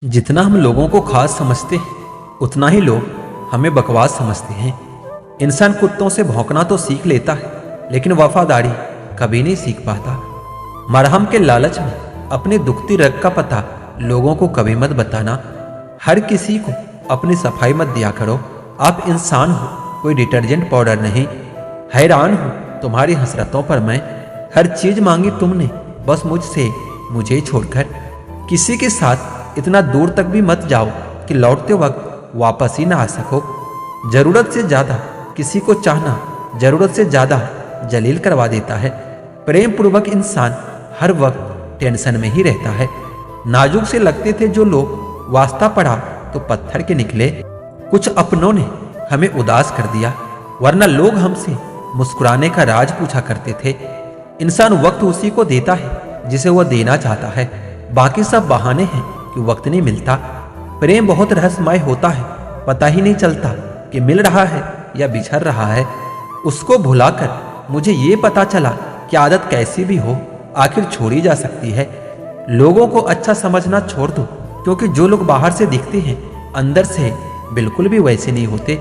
जितना हम लोगों को खास समझते हैं उतना ही लोग हमें बकवास समझते हैं। इंसान कुत्तों से भौंकना तो सीख लेता है, लेकिन वफादारी कभी नहीं सीख पाता। मरहम के लालच में अपनी दुखती रग का पता लोगों को कभी मत बताना। हर किसी को अपनी सफाई मत दिया करो। आप इंसान हो, कोई डिटर्जेंट पाउडर नहीं। हैरान हूँ तुम्हारी हसरतों पर मैं। हर चीज मांगी तुमने बस मुझसे, मुझे छोड़कर। किसी के साथ इतना दूर तक भी मत जाओ कि लौटते वक्त वापस ही ना आ सको। जरूरत से ज्यादा किसी को चाहना जरूरत से ज्यादा जलील करवा देता है। प्रेम पूर्वक इंसान हर वक्त टेंशन में ही रहता है। नाजुक से लगते थे जो लोग, वास्ता पड़ा तो पत्थर के निकले। कुछ अपनों ने हमें उदास कर दिया, वरना लोग हमसे मुस्कुराने का राज पूछा करते थे। इंसान वक्त उसी को देता है जिसे वह देना चाहता है। बाकी सब बहाने हैं कि वक्त नहीं मिलता। प्रेम बहुत रहस्यमय होता है, पता ही नहीं चलता कि मिल रहा है या बिछड़ रहा है। उसको भुलाकर मुझे ये पता चला कि आदत कैसी भी हो आखिर छोड़ी जा सकती है। लोगों को अच्छा समझना छोड़ दो, क्योंकि जो लोग बाहर से दिखते हैं अंदर से बिल्कुल भी वैसे नहीं होते।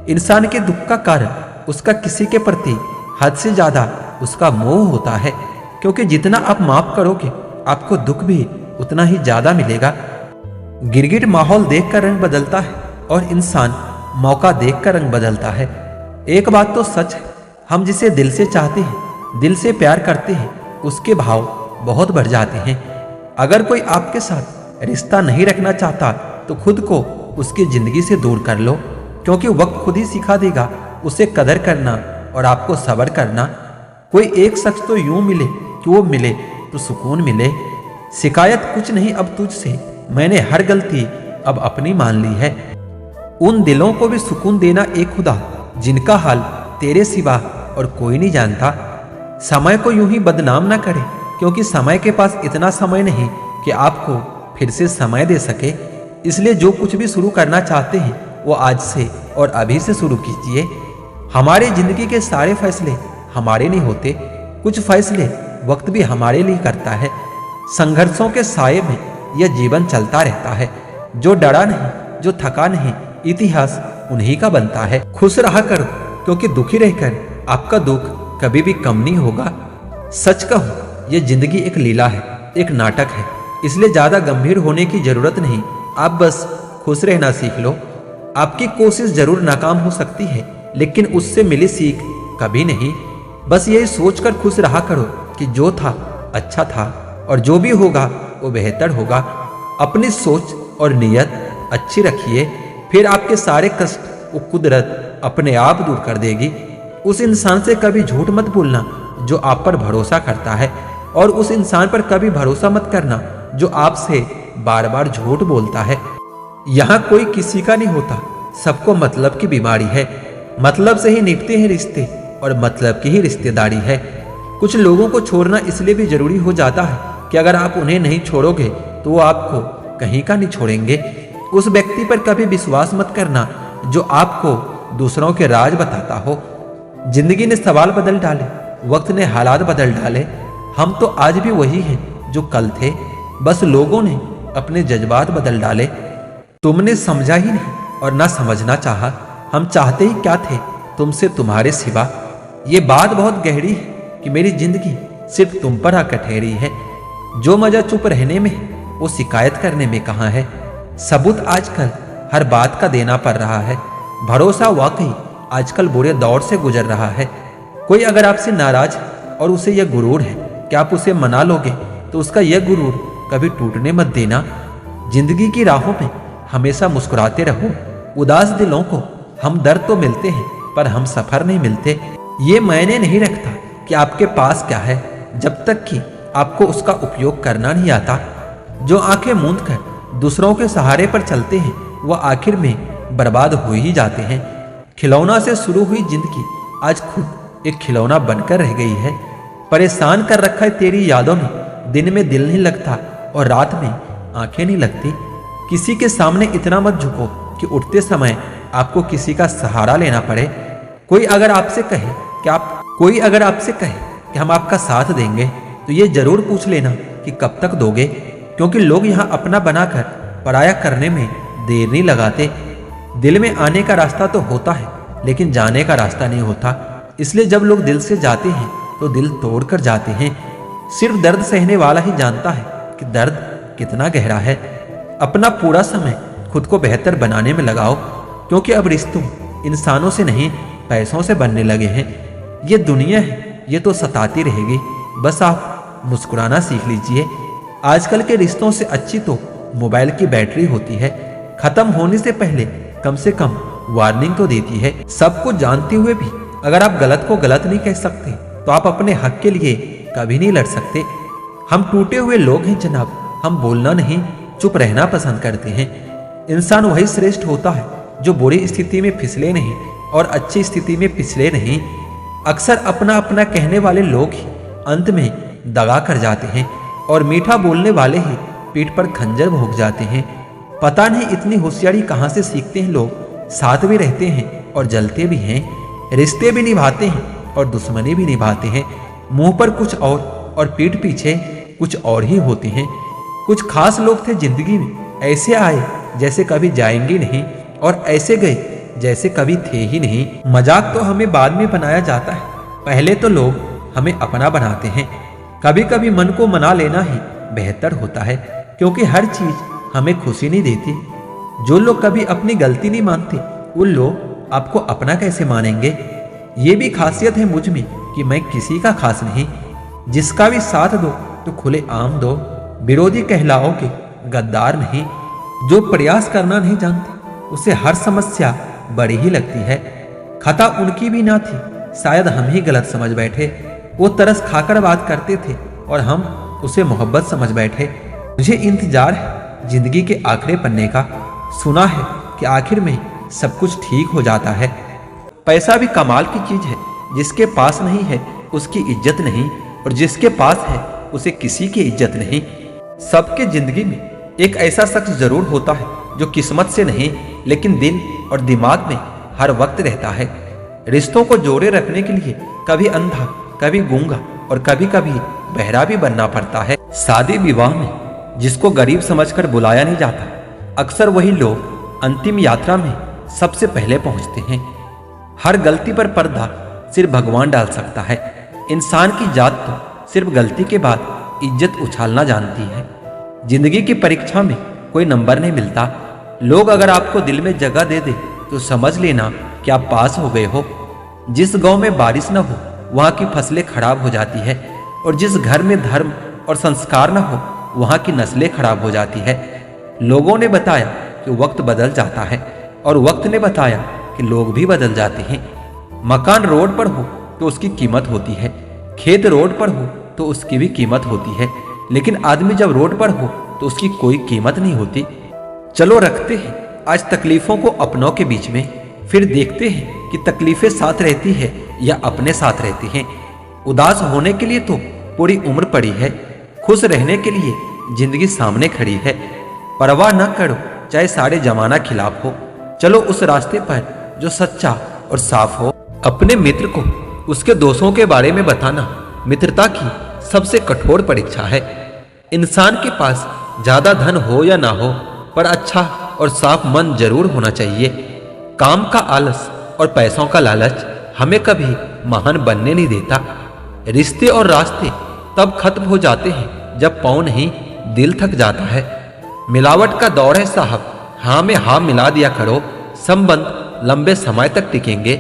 इंसान के दुख का कारण उसका किसी के प्रति हद से ज्यादा उसका मोह होता है, क्योंकि जितना आप माफ करोगे आपको दुख भी उतना ही ज्यादा मिलेगा। गिरगिट माहौल देखकर रंग बदलता है और इंसान मौका देखकर रंग बदलता है। एक बात तो सच है, हम जिसे दिल से चाहते हैं, दिल से प्यार करते हैं, उसके भाव बहुत बढ़ जाते हैं। अगर कोई आपके साथ रिश्ता नहीं रखना चाहता तो खुद को उसकी जिंदगी से दूर कर लो, क्योंकि वक्त खुद ही सिखा देगा उसे कदर करना और आपको सब्र करना। कोई एक शख्स तो यूं मिले कि वो मिले तो सुकून मिले। शिकायत कुछ नहीं अब तुझसे, मैंने हर गलती अब अपनी मान ली है। उन दिलों को भी सुकून देना एक खुदा, जिनका हाल तेरे सिवा और कोई नहीं जानता। समय को यूं ही बदनाम ना करे, क्योंकि समय के पास इतना समय नहीं कि आपको फिर से समय दे सके। इसलिए जो कुछ भी शुरू करना चाहते हैं वो आज से और अभी से शुरू कीजिए। हमारी जिंदगी के सारे फैसले हमारे नहीं होते, कुछ फैसले वक्त भी हमारे लिए करता है। संघर्षों के साये में यह जीवन चलता रहता है। जो डरा नहीं, जो थका नहीं, इतिहास उन्हीं का बनता है। खुश रहा करो, क्योंकि दुखी रहकर आपका दुख कभी भी कम नहीं होगा। सच कहूं, यह जिंदगी एक लीला है, एक नाटक है, इसलिए ज्यादा गंभीर होने की जरूरत नहीं। आप बस खुश रहना सीख लो। आपकी कोशिश जरूर नाकाम हो सकती है, लेकिन उससे मिली सीख कभी नहीं। बस यही सोचकर खुश रहा करो कि जो था अच्छा था और जो भी होगा वो बेहतर होगा। अपनी सोच और नीयत अच्छी रखिए, फिर आपके सारे कष्ट वो कुदरत अपने आप दूर कर देगी। उस इंसान से कभी झूठ मत बोलना जो आप पर भरोसा करता है, और उस इंसान पर कभी भरोसा मत करना जो आपसे बार बार झूठ बोलता है। यहाँ कोई किसी का नहीं होता, सबको मतलब की बीमारी है। मतलब से ही निभते हैं रिश्ते और मतलब की ही रिश्तेदारी है। कुछ लोगों को छोड़ना इसलिए भी जरूरी हो जाता है कि अगर आप उन्हें नहीं छोड़ोगे तो वो आपको कहीं का नहीं छोड़ेंगे। उस व्यक्ति पर कभी विश्वास मत करना जो आपको दूसरों के राज बताता हो। जिंदगी ने सवाल बदल डाले, वक्त ने हालात बदल डाले। हम तो आज भी वही हैं जो कल थे, बस लोगों ने अपने जज्बात बदल डाले। तुमने समझा ही नहीं और ना समझना चाहा। हम चाहते ही क्या थे तुमसे तुम्हारे सिवा। ये बात बहुत गहरी है कि मेरी जिंदगी सिर्फ तुम पर आकर ठहरी है। जो मजा चुप रहने में है वो शिकायत करने में कहाँ है। सबूत आजकल हर बात का देना पड़ रहा है। भरोसा वाकई आजकल बुरे दौर से गुजर रहा है। कोई अगर आपसे नाराज है और उसे यह गुरूर है कि आप उसे मना लोगे, तो उसका यह गुरूर कभी टूटने मत देना। जिंदगी की राहों में हमेशा मुस्कुराते रहो। उदास दिलों को हम दर्द तो मिलते हैं, पर हम सफर नहीं मिलते। ये मायने नहीं रखता कि आपके पास क्या है, जब तक कि आपको उसका उपयोग करना नहीं आता। जो आंखें मूंद कर दूसरों के सहारे पर चलते हैं वह आखिर में बर्बाद हो ही जाते हैं। खिलौना से शुरू हुई जिंदगी आज खुद एक खिलौना बनकर रह गई है। परेशान कर रखा है तेरी यादों ने। दिन में दिल नहीं लगता और रात में आंखें नहीं लगती। किसी के सामने इतना मत झुको कि उठते समय आपको किसी का सहारा लेना पड़े। कोई अगर आपसे कहे कि हम आपका साथ देंगे, तो ये जरूर पूछ लेना कि कब तक दोगे, क्योंकि लोग यहाँ अपना बनाकर पराया करने में देर नहीं लगाते। दिल में आने का रास्ता तो होता है, लेकिन जाने का रास्ता नहीं होता। इसलिए जब लोग दिल से जाते हैं तो दिल तोड़ कर जाते हैं। सिर्फ दर्द सहने वाला ही जानता है कि दर्द कितना गहरा है। अपना पूरा समय खुद को बेहतर बनाने में लगाओ, क्योंकि अब रिश्तों इंसानों से नहीं पैसों से बनने लगे हैं। ये दुनिया है, ये तो सताती रहेगी, बस आप मुस्कुराना सीख लीजिए। आजकल के रिश्तों से अच्छी तो मोबाइल की बैटरी होती है, खत्म होने से पहले कम से कम वार्निंग तो देती है। सब कुछ जानते हुए भी अगर आप गलत को गलत नहीं कह सकते तो आप अपने हक के लिए कभी नहीं लड़ सकते। हम टूटे हुए लोग हैं जनाब, हम बोलना नहीं चुप रहना पसंद करते हैं। इंसान वही श्रेष्ठ होता है जो बुरी स्थिति में फिसले नहीं और अच्छी स्थिति में पिछले नहीं। अक्सर अपना अपना कहने वाले लोग ही अंत में दगा कर जाते हैं और मीठा बोलने वाले ही पीठ पर खंजर भोंक जाते हैं। पता नहीं इतनी होशियारी कहाँ से सीखते हैं लोग। साथ भी रहते हैं और जलते भी हैं, रिश्ते भी निभाते हैं और दुश्मनी भी निभाते हैं। मुंह पर कुछ और पीठ पीछे कुछ और ही होते हैं। कुछ खास लोग थे जिंदगी में, ऐसे आए जैसे कभी जाएंगे नहीं और ऐसे गए जैसे कभी थे ही नहीं। मजाक तो हमें बाद में बनाया जाता है, पहले तो लोग हमें अपना बनाते हैं। कभी कभी मन को मना लेना ही बेहतर होता है, क्योंकि हर चीज हमें खुशी नहीं देती। जो लोग कभी अपनी गलती नहीं मानते वो लोग आपको अपना कैसे मानेंगे। ये भी खासियत है मुझ में कि मैं किसी का खास नहीं। जिसका भी साथ दो तो खुले आम दो, विरोधी कहलाओगे गद्दार नहीं। जो प्रयास करना नहीं जानते उसे हर समस्या बड़ी ही लगती है। खता उनकी भी ना थी, शायद हम ही गलत समझ बैठे। वो तरस खाकर बात करते थे और हम उसे मोहब्बत समझ बैठे। मुझे इंतजार है जिंदगी के आखिरी पन्ने का। सुना है कि आखिर में सब कुछ ठीक हो जाता है। पैसा भी कमाल की चीज है, जिसके पास नहीं है उसकी इज्जत नहीं, और जिसके पास है उसे किसी की इज्जत नहीं। सबके जिंदगी में एक ऐसा शख्स जरूर होता है जो किस्मत से नहीं लेकिन दिल और दिमाग में हर वक्त रहता है। रिश्तों को जोड़े रखने के लिए कभी अंधा, कभी गूंगा और कभी कभी बहरा भी बनना पड़ता है। शादी विवाह में जिसको गरीब समझकर बुलाया नहीं जाता, अक्सर वही लोग अंतिम यात्रा में सबसे पहले पहुंचते हैं। हर गलती पर पर्दा सिर्फ भगवान डाल सकता है। इंसान की जात तो सिर्फ गलती के बाद इज्जत उछालना जानती है। जिंदगी की परीक्षा में कोई नंबर नहीं मिलता। लोग अगर आपको दिल में जगह दे दे तो समझ लेना कि आप पास हो गए हो। जिस गांव में बारिश न हो वहां की फसलें खराब हो जाती है, और जिस घर में धर्म और संस्कार न हो वहां की नस्लें खराब हो जाती है। लोगों ने बताया कि वक्त बदल जाता है, और वक्त ने बताया कि लोग भी बदल जाते हैं। मकान रोड पर हो तो उसकी कीमत होती है, खेत रोड पर हो तो उसकी भी कीमत होती है, लेकिन आदमी जब रोड पर हो तो उसकी कोई कीमत नहीं होती। चलो रखते हैं आज तकलीफों को अपनों के बीच में, फिर देखते हैं कि तकलीफें साथ रहती है या अपने साथ रहती हैं। उदास होने के लिए तो पूरी उम्र पड़ी है, खुश रहने के लिए जिंदगी सामने खड़ी है। परवाह न करो चाहे सारे जमाना खिलाफ हो, चलो उस रास्ते पर जो सच्चा और साफ हो। अपने मित्र को उसके दोषों के बारे में बताना मित्रता की सबसे कठोर परीक्षा है। इंसान के पास ज्यादा धन हो या ना हो, पर अच्छा और साफ मन जरूर होना चाहिए। काम का आलस और पैसों का लालच हमें कभी महान बनने नहीं देता। रिश्ते और रास्ते तब खत्म हो जाते हैं जब पाँव नहीं दिल थक जाता है। मिलावट का दौर है साहब, हाँ में हाँ मिला दिया करो, संबंध लंबे समय तक टिकेंगे।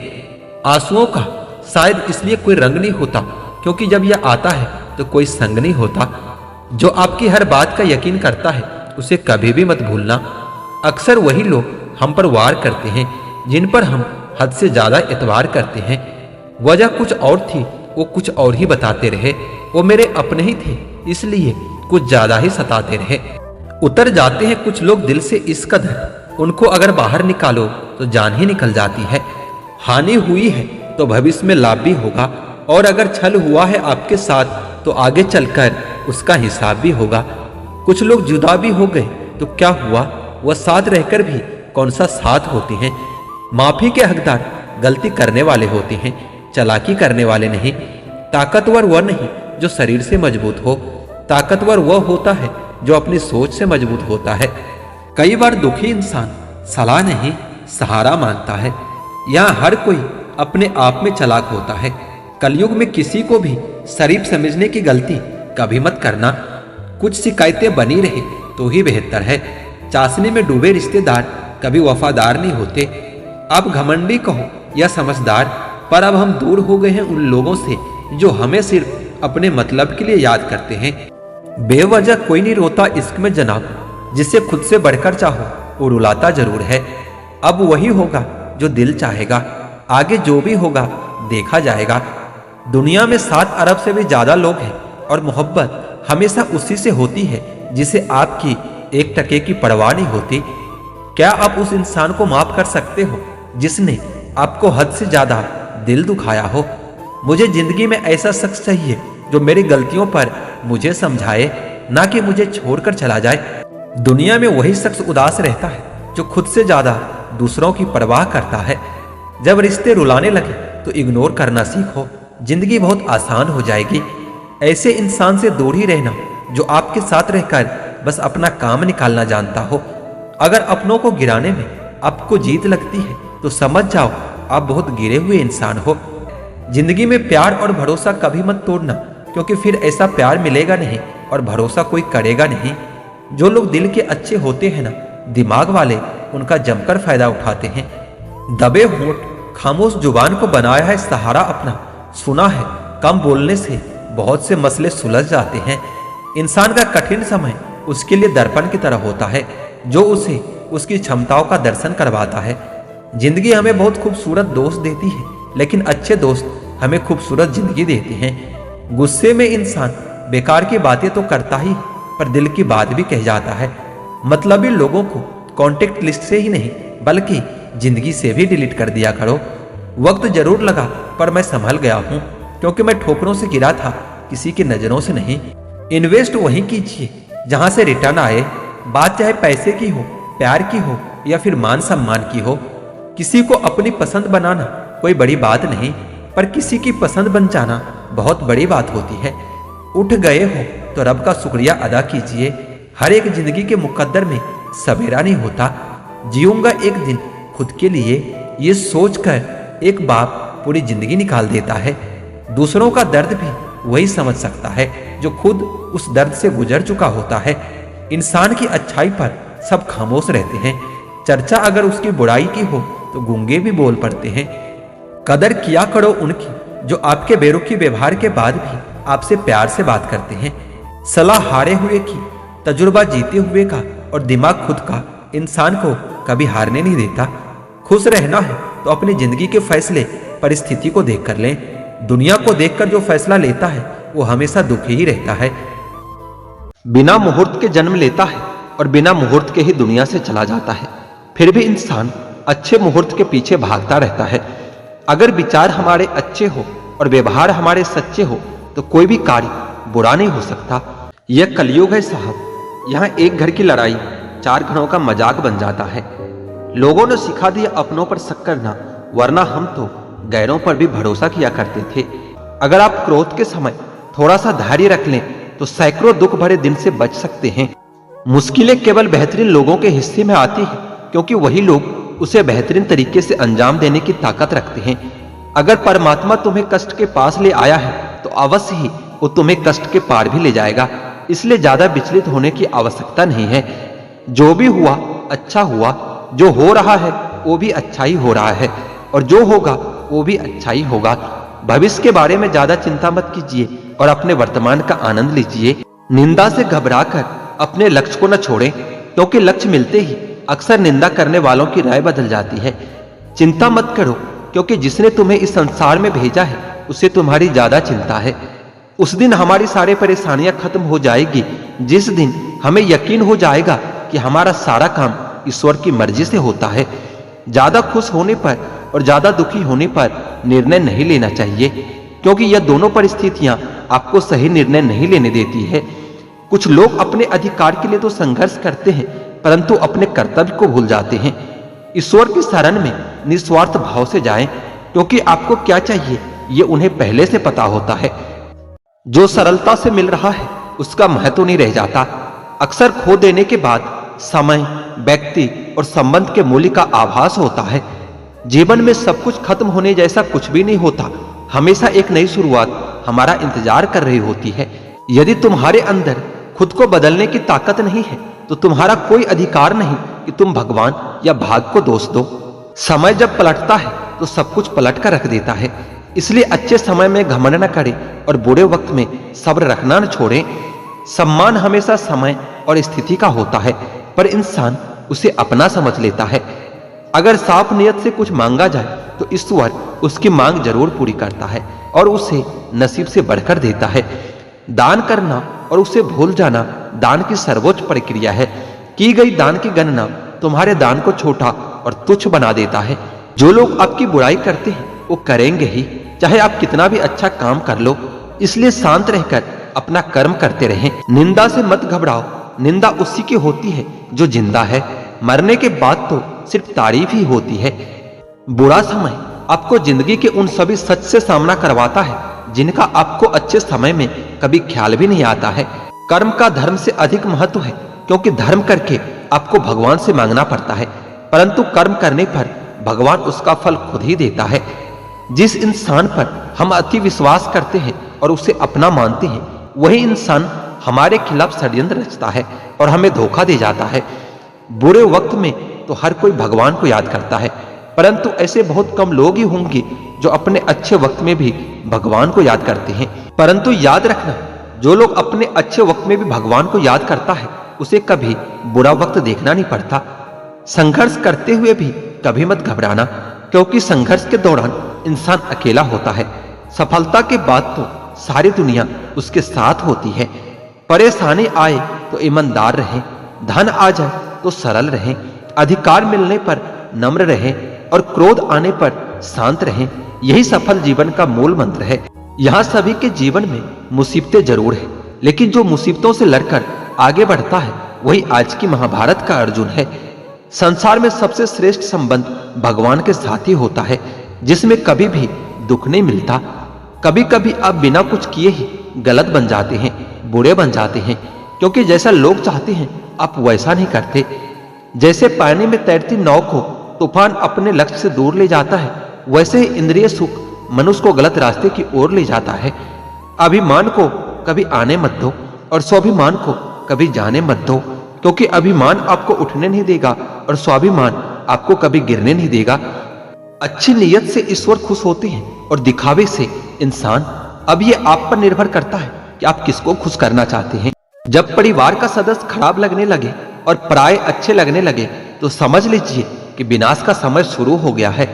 आंसुओं का शायद इसलिए कोई रंग नहीं होता क्योंकि जब यह आता है तो कोई संग नहीं होता। जो आपकी हर बात का यकीन करता है उसे कभी भी मत भूलना। अक्सर वही लोग हम पर वार करते हैं जिन पर हम हद से ज्यादा एतबार करते हैं। वजह कुछ और थी, वो कुछ और ही बताते रहे। वो मेरे अपने ही थे इसलिए कुछ ज्यादा ही सताते रहे। उतर जाते हैं कुछ लोग दिल से इस कदर, उनको अगर बाहर निकालो तो जान ही निकल जाती है। हानि हुई है तो भविष्य में लाभ भी होगा, और अगर छल हुआ है आपके साथ तो आगे चलकर उसका हिसाब भी होगा। कुछ लोग जुदा भी हो गए तो क्या हुआ, वह साथ रहकर भी कौन सा साथ होते हैं। माफी के हकदार गलती करने वाले होते हैं, चालाकी करने वाले नहीं। ताकतवर वह नहीं जो शरीर से मजबूत हो, ताकतवर वह होता है जो अपनी सोच से मजबूत होता है। कई बार दुखी इंसान सलाह नहीं सहारा मांगता है। यहाँ हर कोई अपने आप में चालाक होता है। कलयुग में किसी को भी शरीफ समझने की गलती कभी मत करना। कुछ शिकायतें बनी रहे तो ही बेहतर है। चाशनी में डूबे रिश्तेदार कभी वफादार नहीं होते। अब घमंडी कहो या समझदार, पर अब हम दूर हो गए हैं उन लोगों से जो हमें सिर्फ अपने मतलब के लिए याद करते हैं। बेवजह कोई नहीं रोता इश्क में जनाब, जिसे खुद से बढ़कर चाहो वो रुलाता जरूर है। अब वही होगा जो दिल चाहेगा, आगे जो भी होगा देखा जाएगा। दुनिया में 7 अरब से भी ज्यादा लोग हैं और मोहब्बत हमेशा उसी से होती है जिसे आपकी 1 टके की परवाह नहीं होती। क्या आप उस इंसान को माफ कर सकते हो जिसने आपको हद से ज्यादा दिल दुखाया हो? मुझे जिंदगी में ऐसा शख्स चाहिए जो मेरी गलतियों पर मुझे समझाए, ना कि मुझे छोड़कर चला जाए। दुनिया में वही शख्स उदास रहता है जो खुद से ज्यादा दूसरों की परवाह करता है। जब रिश्ते रुलाने लगे तो इग्नोर करना सीखो, जिंदगी बहुत आसान हो जाएगी। ऐसे इंसान से दूर ही रहना जो आपके साथ रहकर बस अपना काम निकालना जानता हो। अगर अपनों को गिराने में आपको जीत लगती है तो समझ जाओ आप बहुत गिरे हुए इंसान हो। जिंदगी में प्यार और भरोसा कभी मत तोड़ना, क्योंकि फिर ऐसा प्यार मिलेगा नहीं और भरोसा कोई करेगा नहीं। जो लोग दिल के अच्छे होते हैं ना, दिमाग वाले उनका जमकर फायदा उठाते हैं। दबे होंठ खामोश जुबान को बनाया है सहारा अपना। सुना है कम बोलने से बहुत से मसले सुलझ जाते हैं। इंसान का कठिन समय उसके लिए दर्पण की तरह होता है जो उसे उसकी क्षमताओं का दर्शन करवाता है। जिंदगी हमें बहुत खूबसूरत दोस्त देती है, लेकिन अच्छे दोस्त हमें खूबसूरत जिंदगी देते हैं। गुस्से में इंसान बेकार की बातें तो करता ही, पर दिल की बात भी कह जाता है। मतलबी लोगों को कॉन्टेक्ट लिस्ट से ही नहीं बल्कि जिंदगी से भी डिलीट कर दिया करो। वक्त जरूर लगा पर मैं संभल गया हूँ, क्योंकि मैं ठोकरों से गिरा था, किसी की नजरों से नहीं। इन्वेस्ट वहीं कीजिए जहां से रिटर्न आए। बात चाहे पैसे की हो, प्यार की हो या फिर मान सम्मान की हो। किसी को अपनी पसंद बनाना कोई बड़ी बात नहीं, पर किसी की पसंद बन जाना बहुत बड़ी बात होती है। उठ गए हो तो रब का शुक्रिया अदा कीजिए। हर एक जिंदगी के मुकद्दर में सवेरा नहीं होता। जीऊंगा एक दिन खुद के लिए, ये सोचकर एक बाप पूरी जिंदगी निकाल देता है। दूसरों का दर्द भी वही समझ सकता है जो खुद उस दर्द से गुजर चुका होता है। इंसान की अच्छाई पर सब खामोश रहते हैं। चर्चा अगर उसकी बुराई की हो तो गूंगे भी बोल पड़ते हैं। कदर किया करो उनकी जो आपके बेरुखी व्यवहार के बाद भी आपसे प्यार से बात करते हैं। सलाह हारे हुए की, तजुर्बा जीते हुए का और दिमाग खुद का इंसान को कभी हारने नहीं देता। खुश रहना है तो अपनी जिंदगी के फैसले परिस्थिति को देखकर लें। दुनिया को देखकर जो फैसला लेता है वो हमेशा दुखी ही रहता है। बिना मुहूर्त के जन्म लेता है और बिना मुहूर्त के ही दुनिया से चला जाता है। फिर भी इंसान अच्छे मुहूर्त के पीछे भागता रहता है। अगर विचार हमारे अच्छे हो और व्यवहार हमारे सच्चे हो तो कोई भी कार्य बुरा नहीं हो सकता। यह कलयुग है साहब। यहाँ एक घर की लड़ाई 4 घरों का मजाक बन जाता है। लोगों ने सिखा दिया अपनों पर शक करना, वरना हम तो गैरों पर भी भरोसा किया करते थे। अगर आप क्रोध के समय थोड़ा सा धैर्य रख लें तो सैकड़ों दुख भरे दिन से बच सकते हैं। मुश्किलें केवल बेहतरीन लोगों के हिस्से में आती है, क्योंकि वही लोग उसे बेहतरीन तरीके से अंजाम देने की ताकत रखते हैं। अगर परमात्मा तुम्हें कष्ट के पास ले आया है तो अवश्य ही वो तुम्हें कष्ट के पार भी ले जाएगा। इसलिए ज्यादा विचलित होने की आवश्यकता नहीं है। जो भी हुआ अच्छा हुआ, जो हो रहा है वो भी अच्छा ही हो रहा है, और जो होगा वो भी अच्छा ही होगा। भविष्य के बारे में ज्यादा चिंता मत कीजिए और अपने वर्तमान का आनंद लीजिए। निंदा से घबराकर अपने लक्ष्य को न छोड़ें, क्योंकि लक्ष्य मिलते ही अक्सर निंदा करने वालों की राय बदल जाती है। चिंता मत करो, क्योंकि जिसने तुम्हें इस संसार में भेजा है उसे तुम्हारी ज्यादा चिंता है। उस दिन हमारी सारी परेशानियां खत्म हो जाएगी, जिस दिन हमें यकीन हो जाएगा कि हमारा सारा काम ईश्वर की मर्जी से होता है। ज्यादा खुश होने पर और ज्यादा दुखी होने पर निर्णय नहीं लेना चाहिए, क्योंकि यह दोनों परिस्थितियां आपको सही निर्णय नहीं लेने देती है। कुछ लोग अपने अधिकार के लिए तो संघर्ष करते हैं, परंतु अपने कर्तव्य को भूल जाते हैं। ईश्वर की शरण में निस्वार्थ भाव से जाएं, क्योंकि आपको क्या चाहिए ये उन्हें पहले से पता होता है। जो सरलता से मिल रहा है उसका महत्व नहीं रह जाता। अक्सर खो देने के बाद समय, व्यक्ति और संबंध के मूल्य का आभास होता है। जीवन में सब कुछ खत्म होने जैसा कुछ भी नहीं होता। हमेशा एक नई शुरुआत हमारा इंतजार कर रही होती है। यदि तुम्हारे अंदर खुद को बदलने की ताकत नहीं है तो तुम्हारा कोई अधिकार नहीं कि तुम भगवान या भाग्य को दोष दो। समय जब पलटता है तो सब कुछ पलट कर रख देता है। इसलिए अच्छे समय में घमंड न करें और बुरे वक्त में सब्र रखना न छोड़ें। सम्मान हमेशा समय और स्थिति का होता है, पर इंसान उसे अपना समझ लेता है। अगर साफ नियत से कुछ मांगा जाए तो ईश्वर उसकी मांग जरूर पूरी करता है और उसे नसीब से बढ़कर देता है। दान करना और उसे भूल जाना दान की सर्वोच्च प्रक्रिया है। की गई दान की गणना तुम्हारे दान को छोटा और तुच्छ बना देता है। जो लोग आपकी बुराई करते हैं वो करेंगे ही, चाहे आप कितना भी अच्छा काम कर लो। इसलिए शांत रहकर अपना कर्म करते रहें। निंदा से मत घबराओ, निंदा उसी की होती है जो जिंदा है। मरने के बाद तो सिर्फ तारीफ ही होती है। बुरा समय आपको जिंदगी के उन सभी सच से सामना करवाता है जिनका आपको अच्छे समय में कभी ख्याल भी नहीं आता है। कर्म का धर्म से अधिक महत्व है, क्योंकि धर्म करके आपको भगवान से मांगना पड़ता है, परंतु कर्म करने पर भगवान उसका फल खुद ही देता है। जिस इंसान पर हम अति विश्वास करते हैं और उसे अपना मानते हैं, वही इंसान हमारे खिलाफ षड्यंत्र रचता है और हमें धोखा दे जाता है। बुरे वक्त में तो हर कोई भगवान को याद करता है, परंतु ऐसे बहुत कम लोग ही होंगे जो अपने अच्छे वक्त में भी भगवान को याद करते हैं। परंतु याद रखना, जो लोग अपने अच्छे वक्त में भी भगवान को याद करता है उसे कभी बुरा वक्त देखना नहीं पड़ता। संघर्ष करते हुए भी कभी मत घबराना, क्योंकि संघर्ष के दौरान इंसान अकेला होता है। सफलता के बाद तो सारी दुनिया उसके साथ होती है। परेशानी आए तो ईमानदार रहें, धन आ जाए तो सरल रहें, अधिकार मिलने पर नम्र रहें और क्रोध आने पर शांत रहें। यही सफल जीवन का मूल मंत्र है। यहाँ सभी के जीवन में मुसीबतें जरूर है, लेकिन जो मुसीबतों से लड़कर आगे बढ़ता है वही आज की महाभारत का अर्जुन है। संसार में सबसे श्रेष्ठ संबंध भगवान के साथ ही होता है, जिसमें कभी भी दुख नहीं मिलता। कभी कभी आप बिना कुछ किए ही गलत बन जाते हैं, बुरे बन जाते हैं, क्योंकि जैसा लोग चाहते हैं आप वैसा नहीं करते। जैसे पानी में तैरती नाव को तूफान अपने लक्ष्य से दूर ले जाता है, वैसे ही इंद्रिय सुख मनुष्य को गलत रास्ते की ओर ले जाता है। अभिमान को कभी आने मत दो और स्वाभिमान को कभी जाने मत दो, क्योंकि अभिमान आपको उठने नहीं देगा और स्वाभिमान आपको कभी गिरने नहीं देगा। अच्छी नीयत से ईश्वर खुश होते हैं और दिखावे से इंसान। अब ये आप पर निर्भर करता है कि आप किसको खुश करना चाहते हैं। जब परिवार का सदस्य खराब लगने लगे और पराये अच्छे लगने लगे तो समझ लीजिए कि विनाश का समय शुरू हो गया है।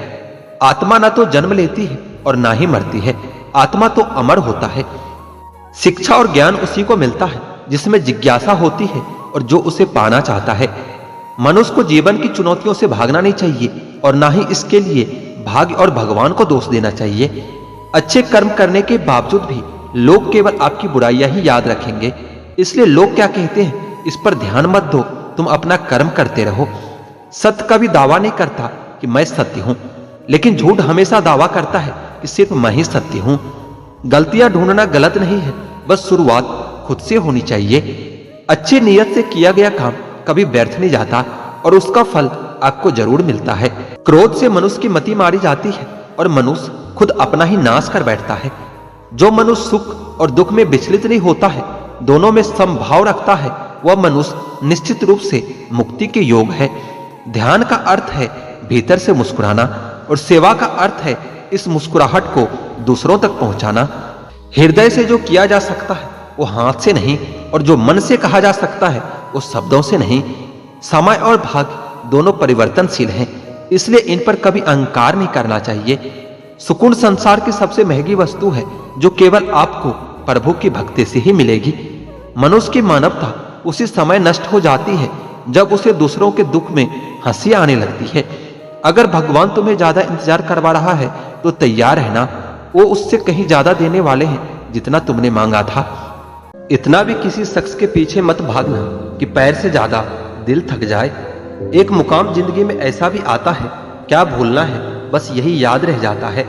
आत्मा ना तो जन्म लेती है और ना ही मरती है, आत्मा तो अमर होता है। शिक्षा और ज्ञान उसी को मिलता है जिसमें जिज्ञासा होती है और जो उसे पाना चाहता है। मनुष्य को जीवन की चुनौतियों से भागना नहीं चाहिए और ना ही इसके लिए भाग्य और भगवान को दोष देना चाहिए। अच्छे कर्म करने के बावजूद भी लोग केवल आपकी बुराइयां ही याद रखेंगे, इसलिए लोग क्या कहते हैं इस पर ध्यान मत दो, तुम अपना कर्म करते रहो। सत्य कभी दावा नहीं करता कि मैं सत्य हूं, लेकिन झूठ हमेशा दावा करता है कि सिर्फ मैं ही सत्य हूं। गलतियां ढूंढना गलत नहीं है, बस शुरुआत खुद से होनी चाहिए। अच्छी नीयत से किया गया काम कभी व्यर्थ नहीं जाता और उसका फल आपको जरूर मिलता है। क्रोध से मनुष्य की मति मारी जाती है और मनुष्य खुद अपना ही नाश कर बैठता है। जो मनुष्य सुख और दुख में विचलित नहीं होता है, दोनों में समभाव रखता है, वह मनुष्य निश्चित रूप से मुक्ति के योग है। ध्यान का अर्थ है भीतर से मुस्कुराना और सेवा का अर्थ है इस मुस्कुराहट को दूसरों तक पहुंचाना। हृदय से जो किया जा सकता है वो हाथ से नहीं, और जो मन से कहा जा सकता है वो शब्दों से नहीं। समय और भाग्य दोनों परिवर्तनशील हैं, इसलिए इन पर कभी अहंकार नहीं करना चाहिए। सुकून संसार की सबसे महंगी वस्तु है जो केवल आपको प्रभु की भक्ति से ही मिलेगी। मनुष्य की मानवता उसी समय नष्ट हो जाती है जब उसे दूसरों के दुख में हंसी आने लगती है। अगर भगवान तुम्हें ज्यादा इंतजार करवा रहा है तो तैयार रहना, वो उससे कहीं ज्यादा देने वाले हैं जितना तुमने मांगा था। इतना भी किसी शख्स के पीछे मत भागना कि पैर से ज्यादा दिल थक जाए। एक मुकाम जिंदगी में ऐसा भी आता है, क्या भूलना है, बस यही याद रह जाता है।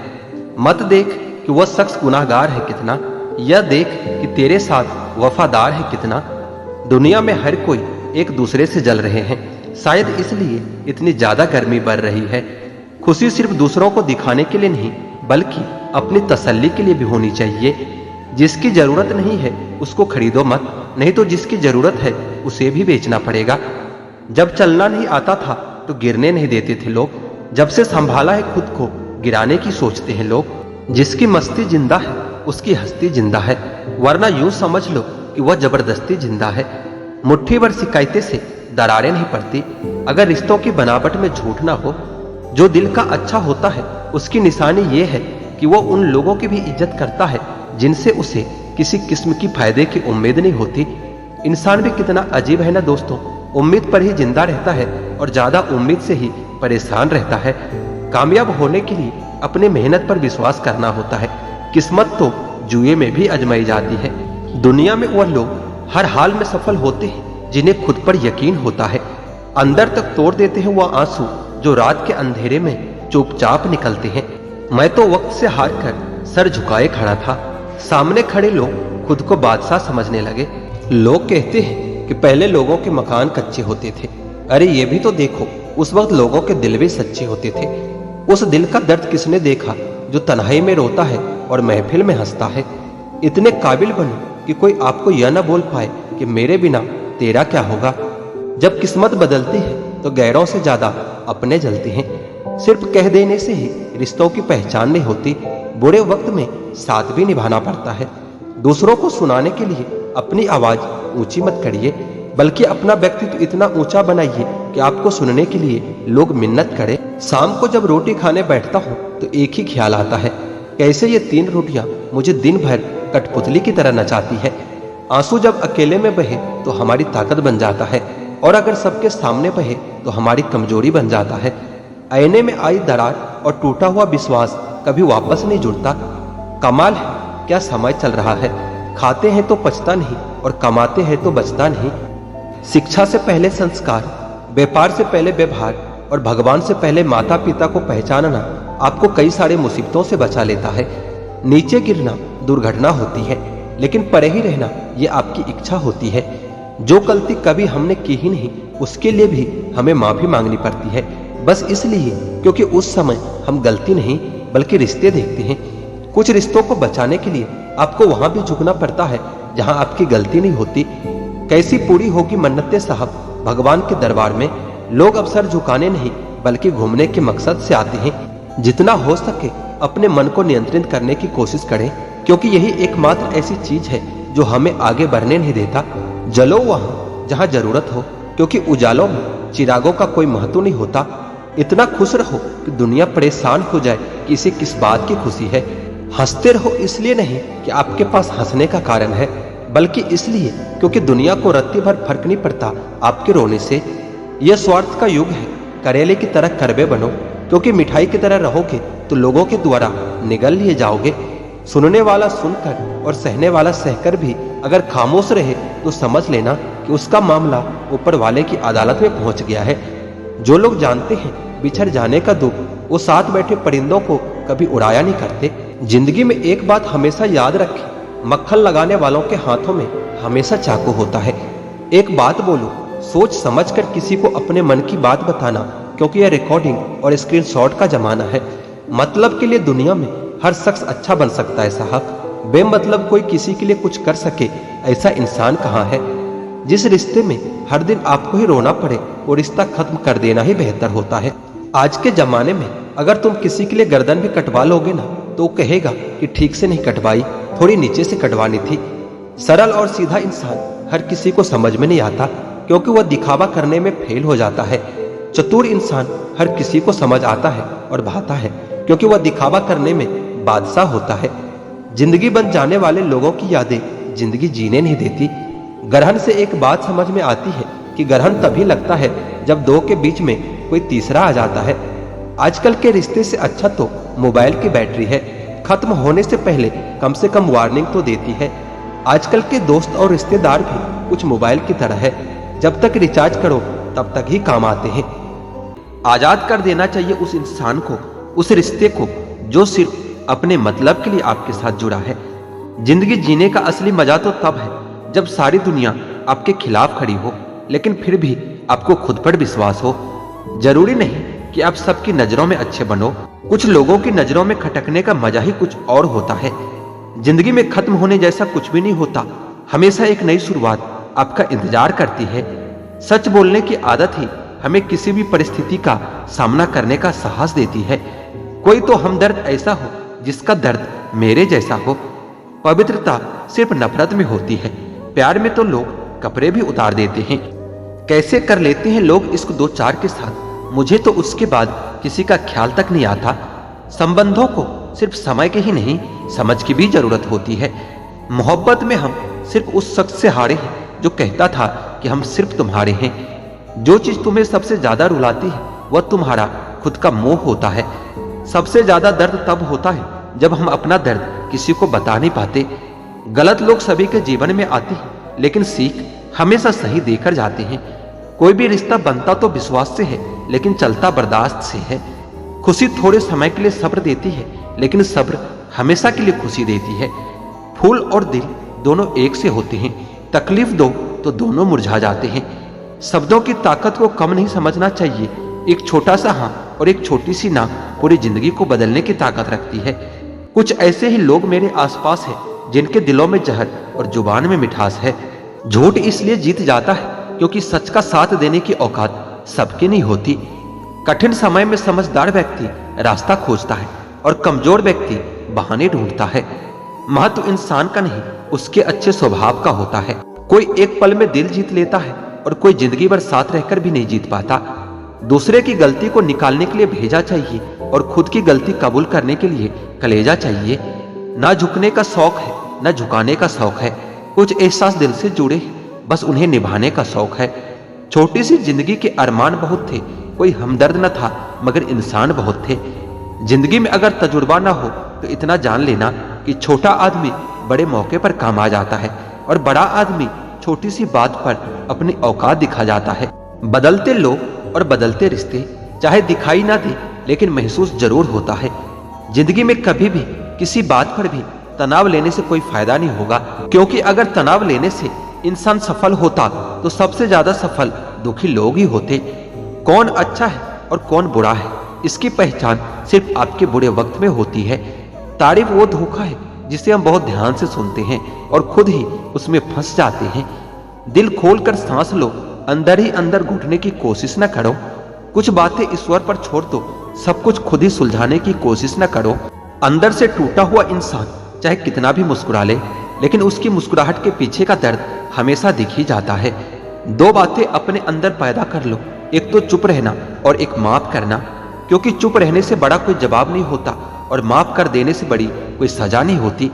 मत देख कि वह शख्स गुनाहगार है कितना, यह देख कि तेरे साथ वफादार है कितना। दुनिया में हर कोई एक दूसरे से जल रहे हैं। शायद इसलिए इतनी ज्यादा गर्मी बढ़ रही है। खुशी सिर्फ दूसरों को दिखाने के लिए नहीं, बल्कि अपनी तसल्ली के लिए भी होनी चाहिए। जिसकी जरूरत नहीं है उसको खरीदो मत, नहीं तो जिसकी जरूरत है उसे भी बेचना पड़ेगा। जब चलना नहीं आता था तो गिरने नहीं देते थे लोग, जब से संभाला है खुद को गिराने की सोचते हैं लोग। जिसकी मस्ती जिंदा है उसकी हस्ती जिंदा है, वरना यूं समझ लो कि वह जबरदस्ती जिंदा है। मुट्ठी भर शिकायतें से दरारें नहीं पड़ती अगर रिश्तों की बनावट में झूठ ना हो। जो दिल का अच्छा होता है उसकी निशानी ये है कि वो उन लोगों की भी इज्जत करता है जिनसे उसे किसी किस्म की फायदे की उम्मीद नहीं होती। इंसान भी कितना अजीब है ना दोस्तों, उम्मीद पर ही जिंदा रहता है और ज्यादा उम्मीद से ही परेशान रहता है। कामयाब होने के लिए अपने मेहनत पर विश्वास करना होता है। किस्मत तो जुए में भी आजमाई जाती है। दुनिया में वह लोग हर हाल में सफल होते हैं जिन्हें खुद पर यकीन होता है। अंदर तक तोड़ देते हैं वह आंसू जो रात के अंधेरे में चुपचाप निकलते हैं। मैं तो वक्त से हार कर सर झुकाए खड़ा था। सामने खड़े लोग खुद को बादशाह समझने लगे। लोग कहते हैं कि पहले लोगों के मकान कच्चे होते थे। अरे ये भी तो देखो, उस वक्त लोगों के दिल भी सच्चे होते थे। उस दिल का दर्द किसने देखा जो तन्हाई में रोता है और महफिल में हंसता है। इतने काबिल बनो कि कोई आपको यह ना बोल पाए कि मेरे बिना तेरा क्या होगा। जब किस्मत बदलती है तो गैरों से ज्यादा अपने जलते हैं। सिर्फ कह देने से ही रिश्तों की पहचान नहीं होती, बुरे वक्त में साथ भी निभाना पड़ता है। दूसरों को सुनाने के लिए अपनी आवाज ऊंची मत करिए, बल्कि अपना व्यक्तित्व इतना ऊंचा बनाइए कि आपको सुनने के लिए लोग मिन्नत करें। शाम को जब रोटी खाने बैठता हूँ तो एक ही ख्याल आता है, कैसे ये 3 रोटियां मुझे दिन भर कठपुतली की तरह नचाती है। आंसू जब अकेले में बहे तो हमारी ताकत बन जाता है, और अगर सबके सामने बहे तो हमारी कमजोरी बन जाता है। आईने में आई दरार और टूटा हुआ विश्वास कभी वापस नहीं जुड़ता। कमाल है क्या समय चल रहा है। खाते हैं तो पचता नहीं और कमाते हैं तो बचता नहीं। शिक्षा से पहले संस्कार, व्यापार से पहले व्यवहार और भगवान से पहले माता पिता को पहचानना आपको कई सारे मुसीबतों से बचा लेता है। नीचे गिरना दुर्घटना होती है, लेकिन परे ही रहना ये आपकी इच्छा होती है। जो गलती कभी हमने की ही नहीं उसके लिए भी हमें माफी मांगनी पड़ती है, बस इसलिए क्योंकि उस समय हम गलती नहीं बल्कि रिश्ते देखते हैं। कुछ रिश्तों को बचाने के लिए आपको वहां भी झुकना पड़ता है जहां आपकी गलती नहीं होती। कैसी पूरी होगी मन्नतें साहब भगवान के दरबार में। लोग अब सर झुकाने नहीं बल्कि घूमने के मकसद से आते हैं। जितना हो सके अपने मन को नियंत्रित करने की कोशिश करें, क्योंकि यही एकमात्र ऐसी चीज है जो हमें आगे बढ़ने नहीं देता। जलो वहां जहां जरूरत हो, क्योंकि उजालों में चिरागों का कोई महत्व नहीं होता। इतना खुश रहो कि दुनिया परेशान हो जाए कि इसे किस बात की खुशी है। हंसते रहो इसलिए नहीं कि आपके पास हंसने का कारण है, बल्कि इसलिए क्योंकि दुनिया को रत्ती भर फर्क नहीं पड़ता आपके रोने से। यह स्वार्थ का युग है, करेले की तरह कड़वे बनो, क्योंकि मिठाई की तरह रहोगे तो लोगों के द्वारा निगल लिए जाओगे। सुनने वाला सुनकर और सहने वाला सहकर भी अगर खामोश रहे तो समझ लेना कि उसका मामला ऊपर वाले की अदालत में पहुंच गया है। जो लोग जानते हैं बिछड़ जाने का दुख, वो साथ बैठे परिंदों को कभी उड़ाया नहीं करते। जिंदगी में एक बात हमेशा याद रखें, मक्खन लगाने वालों के हाथों में हमेशा चाकू होता है। एक बात बोलो, सोच समझकर किसी को अपने मन की बात बताना, क्योंकि यह रिकॉर्डिंग और स्क्रीनशॉट का जमाना है। मतलब के लिए दुनिया में हर शख्स अच्छा बन सकता है साहब, बेमतलब कोई किसी के लिए कुछ कर सके ऐसा इंसान कहाँ है। जिस रिश्ते में हर दिन आपको ही रोना पड़े वो रिश्ता खत्म कर देना ही बेहतर होता है। आज के जमाने में अगर तुम किसी के लिए गर्दन भी कटवा लोगे ना तो वो कहेगा कि ठीक से नहीं कटवाई, थोड़ी नीचे से कटवानी थी। सरल और सीधा इंसान हर किसी को समझ में नहीं आता, क्योंकि वह दिखावा करने में फेल हो जाता है। चतुर इंसान हर किसी को समझ आता है और भाता है, क्योंकि वह दिखावा करने में बादशाह होता है। जिंदगी बन जाने वाले लोगों की यादें जिंदगी जीने नहीं देती। ग्रहण से एक बात समझ में आती है कि ग्रहण तभी लगता है जब दो के बीच में कोई तीसरा आ जाता है। आजकल के रिश्ते से अच्छा तो मोबाइल की बैटरी है, खत्म होने से पहले कम से कम वार्निंग तो देती है। आजकल के दोस्त और रिश्तेदार भी कुछ मोबाइल की तरह है, जब तक रिचार्ज करो तब तक ही काम आते हैं। आजाद कर देना चाहिए उस इंसान को, उस रिश्ते को जो सिर्फ अपने मतलब के लिए आपके साथ जुड़ा है। जिंदगी जीने का असली मजा तो तब है जब सारी दुनिया आपके खिलाफ खड़ी हो। लेकिन फिर भी आपको खुद पर विश्वास हो। जरूरी नहीं कि आप सबकी नजरों में अच्छे बनो। कुछ लोगों की नजरों में खटकने का मजा ही कुछ और होता है। जिंदगी में खत्म होने जैसा कुछ भी नहीं होता। हमेशा एक नई शुरुआत आपका इंतजार करती है। सच बोलने की आदत ही हमें किसी भी परिस्थिति का सामना करने का साहस देती है। कोई तो हमदर्द ऐसा हो जिसका दर्द मेरे जैसा हो। पवित्रता सिर्फ नफरत में होती है। प्यार में तो लोग कपड़े भी उतार देते हैं। कैसे कर लेते हैं लोग इसको दो चार के साथ, मुझे तो उसके बाद किसी का ख्याल तक नहीं आता। संबंधों को सिर्फ समय के ही नहीं, समझ की भी जरूरत होती है। मोहब्बत में हम सिर्फ उस शख्स से हारे हैं जो कहता था कि हम सिर्फ तुम्हारे हैं। जो चीज तुम्हें सबसे ज्यादा रुलाती है वह तुम्हारा खुद का मोह होता है। सबसे ज्यादा दर्द तब होता है जब हम अपना दर्द किसी को बता नहीं पाते। गलत लोग सभी के जीवन में आते हैं, लेकिन सीख हमेशा सही देकर जाते हैं। कोई भी रिश्ता बनता तो विश्वास से है, लेकिन चलता बर्दाश्त से है। खुशी थोड़े समय के लिए सब्र देती है, लेकिन सब्र हमेशा के लिए खुशी देती है। फूल और दिल दोनों एक से होते हैं। तकलीफ दो तो दोनों मुरझा जाते हैं। शब्दों की ताकत को कम नहीं समझना चाहिए। एक छोटा सा हाँ और एक छोटी सी ना पूरी जिंदगी को बदलने की ताकत रखती है। कुछ ऐसे ही लोग मेरे आसपास हैं जिनके दिलों में जहर और जुबान में मिठास है। झूठ इसलिए जीत जाता है क्योंकि सच का साथ देने की औकात सबकी नहीं होती। कठिन समय में समझदार व्यक्ति रास्ता खोजता है और कमजोर व्यक्ति बहाने ढूंढता है। महत्व इंसान का नहीं, उसके अच्छे स्वभाव का होता है। कोई एक पल में दिल जीत लेता है और कोई जिंदगी भर साथ रहकर भी नहीं जीत पाता। दूसरे की गलती को निकालने के लिए भेजा चाहिए और खुद की गलती कबूल करने के लिए कलेजा चाहिए। ना झुकने का शौक है, ना झुकाने का शौक है। कुछ एहसास दिल से जुड़े, बस उन्हें निभाने का शौक है। छोटी सी जिंदगी के अरमान बहुत थे, कोई हमदर्द न था मगर इंसान बहुत थे। जिंदगी में अगर तजुर्बा ना हो तो इतना जान लेना कि छोटा आदमी बड़े मौके पर काम आ जाता है और बड़ा आदमी छोटी सी बात पर अपनी औकात दिखा जाता है। बदलते लोग और बदलते रिश्ते चाहे दिखाई ना दे, लेकिन महसूस जरूर होता है। जिंदगी में कभी भी किसी बात पर भी तनाव लेने से कोई फायदा नहीं होगा, क्योंकि अगर तनाव लेने से इंसान सफल होता तो सबसे ज्यादा सफल दुखी लोग ही होते। कौन अच्छा है और कौन बुरा है, इसकी पहचान सिर्फ आपके बुरे वक्त में होती है। तारीफ वो धोखा है जिसे हम बहुत ध्यान से सुनते हैं और खुद ही उसमें फंस जाते हैं। दिल खोलकर सांस लो, अंदर ही अंदर घुटने की कोशिश न करो। कुछ बातें ईश्वर पर छोड़ दो, सब कुछ खुद ही सुलझाने की कोशिश न करो। अंदर से टूटा हुआ इंसान चाहे कितना भी मुस्कुरा ले, लेकिन उसकी मुस्कुराहट के पीछे का दर्द हमेशा दिख ही जाता है। दो बातें अपने अंदर पैदा कर लो, एक तो चुप रहना और एक माफ करना, क्योंकि चुप रहने से बड़ा कोई जवाब नहीं होता और माफ कर देने से बड़ी कोई सजा नहीं होती।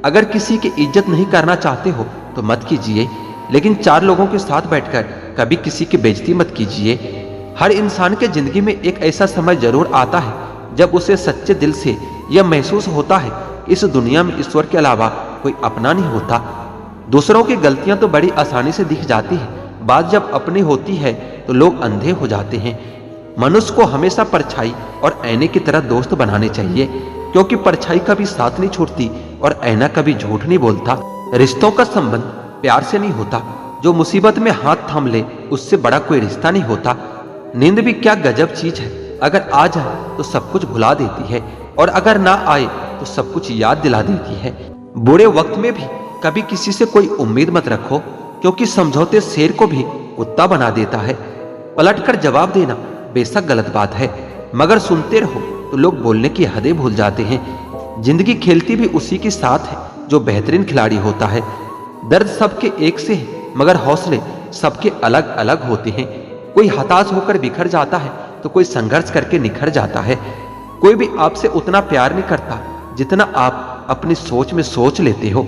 अगर किसी की इज्जत नहीं करना चाहते हो तो मत कीजिए, लेकिन चार लोगों के साथ बैठकर कभी किसी की बेइज्जती मत कीजिए। हर इंसान के जिंदगी में एक ऐसा समय जरूर आता है जब उसे सच्चे दिल से यह महसूस होता है कि इस दुनिया में ईश्वर के अलावा कोई अपना नहीं होता। दूसरों की गलतियां तो बड़ी आसानी से दिख जाती है, बात जब अपनी होती है तो लोग अंधे हो जाते हैं। मनुष्य को हमेशा परछाई और ऐने की तरह दोस्त बनाने चाहिए, क्योंकि परछाई कभी साथ नहीं छोड़ती और ऐना कभी झूठ नहीं बोलता। रिश्तों का संबंध प्यार से नहीं होता, जो मुसीबत में हाथ थाम ले उससे बड़ा कोई रिश्ता नहीं होता। नींद भी क्या गजब चीज है, अगर आ जाए तो सब कुछ भुला देती है और अगर ना आए तो सब कुछ याद दिला देती है। बुरे वक्त में भी कभी किसी से कोई उम्मीद मत रखो, क्योंकि समझौते शेर को भी कुत्ता बना देता है। पलटकर जवाब देना बेशक गलत बात है, मगर सुनते रहो तो लोग बोलने की हदें भूल जाते हैं। जिंदगी खेलती भी उसी के साथ है जो बेहतरीन खिलाड़ी होता है। दर्द सबके एक से है, मगर हौसले सबके अलग अलग होते हैं। कोई हताश होकर बिखर जाता है तो कोई संघर्ष करके निखर जाता है। कोई भी आपसे उतना प्यार नहीं करता जितना आप अपनी सोच में सोच लेते हो।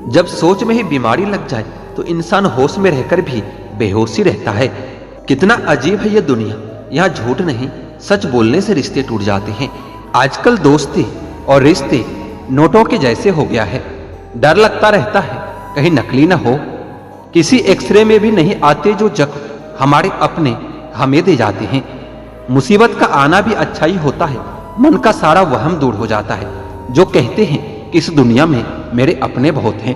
जब सोच में ही बीमारी लग जाए तो इंसान होश में रहकर भी बेहोशी रहता है। कितना अजीब है यह दुनिया, यहाँ झूठ नहीं सच बोलने से रिश्ते टूट जाते हैं। आजकल दोस्ती और रिश्ते नोटों के जैसे हो गया है। डर लगता रहता है कहीं नकली ना हो। किसी एक्सरे में भी नहीं आते जो जख्म हमारे अपने हमें दे जाते हैं। मुसीबत का आना भी अच्छा ही होता है, मन का सारा वहम दूर हो जाता है। जो कहते हैं कि इस दुनिया में मेरे अपने बहुत हैं,